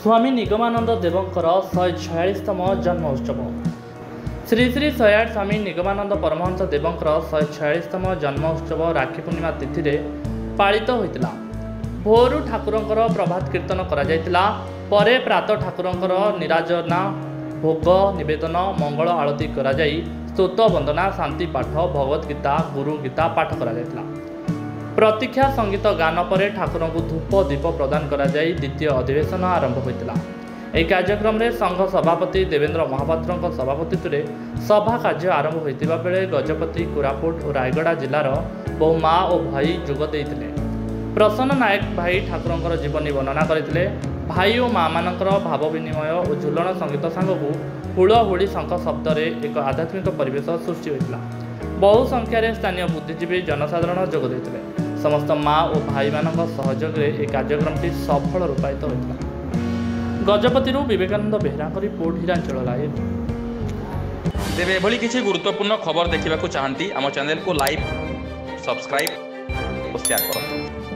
स्वामी निगमानंद देवंकर 146तम जन्म उत्सव। श्री श्री 108 स्वामी निगमानंद परमहंस देवंकर 146तम जन्म उत्सव राखी पूर्णिमा तिथि रे पालित होइतिला। भोरु ठाकुरंकर प्रभात कीर्तन करा जायतिला। परे प्रातः ठाकुरंकर निराजना भोग निवेदन मंगल आरती करा जाई स्तोत वंदना शांति पाठ भगवत गीता गुरु गीता पाठ करा जायतिला। प्रतीक्षा संगीत गान पर ठाकुर को धूप दीप प्रदान करा जाई द्वितीय अधिवेशन आरंभ होइतिला। ଏହି କାର୍ଯ୍ୟକ୍ରମରେ ସଂଘ ସଭାପତି ଦେବେନ୍ଦ୍ର ମହାପାତ୍ରଙ୍କ ସଭାପତିତ୍ୱରେ ସଭା କାର୍ଯ୍ୟ ଆରମ୍ଭ ହୋଇଥିବା ବେଳେ ଗଜପତି କୋରାପୁଟ ଓ ରାୟଗଡ଼ା ଜିଲ୍ଲାର ବହୁ ମା ଓ ଭାଇ ଯୋଗ ଦେଇଥିଲେ। ପ୍ରସନ୍ନ ନାୟକ ଭାଇ ଠାକୁରଙ୍କର ଜୀବନୀ ବର୍ଣ୍ଣନା କରିଥିଲେ। ଭାଇ ଓ ମାମାନଙ୍କର ଭାବ ବିନିମୟ ଓ ଝୁଲଣ ସଙ୍ଗୀତ ସାଙ୍ଗକୁ ହୁଳହୁଳି ଶଙ୍ଖ ଶବ୍ଦରେ ଏକ ଆଧ୍ୟାତ୍ମିକ ପରିବେଶ ସୃଷ୍ଟି ହୋଇଥିଲା। ବହୁ ସଂଖ୍ୟାରେ ସ୍ଥାନୀୟ ବୁଦ୍ଧିଜୀବୀ ଜନସାଧାରଣ ଯୋଗ ଦେଇଥିଲେ। ସମସ୍ତ ମା ଓ ଭାଇମାନଙ୍କ ସହଯୋଗରେ ଏହି କାର୍ଯ୍ୟକ୍ରମଟି ସଫଳ ରୂପାୟିତ ହୋଇଥିଲା। Gajapati Vivekananda Behera report Hiranchal live. तेरे एभली किसी गुरुत्वपूर्ण खबर देखा चाहती आम चैनल को लाइक सब्सक्राइब और शेयर करूँ।